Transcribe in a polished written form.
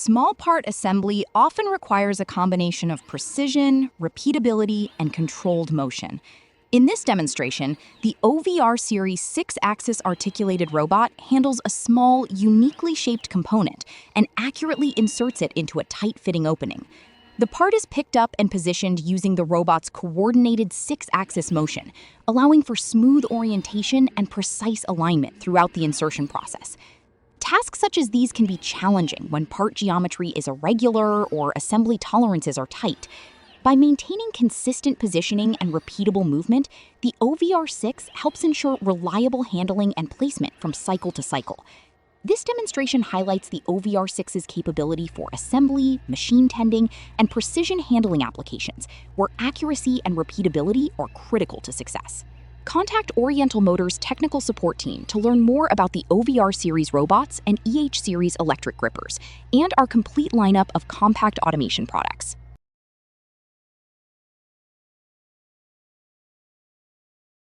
Small part assembly often requires a combination of precision, repeatability, and controlled motion. In this demonstration, the OVR Series 6-axis articulated robot handles a small, uniquely shaped component and accurately inserts it into a tight-fitting opening. The part is picked up and positioned using the robot's coordinated 6-axis motion, allowing for smooth orientation and precise alignment throughout the insertion process. Tasks such as these can be challenging when part geometry is irregular or assembly tolerances are tight. By maintaining consistent positioning and repeatable movement, the OVR6 helps ensure reliable handling and placement from cycle to cycle. This demonstration highlights the OVR6's capability for assembly, machine tending, and precision handling applications, where accuracy and repeatability are critical to success. Contact Oriental Motors' technical support team to learn more about the OVR Series robots and EH Series electric grippers, and our complete lineup of compact automation products.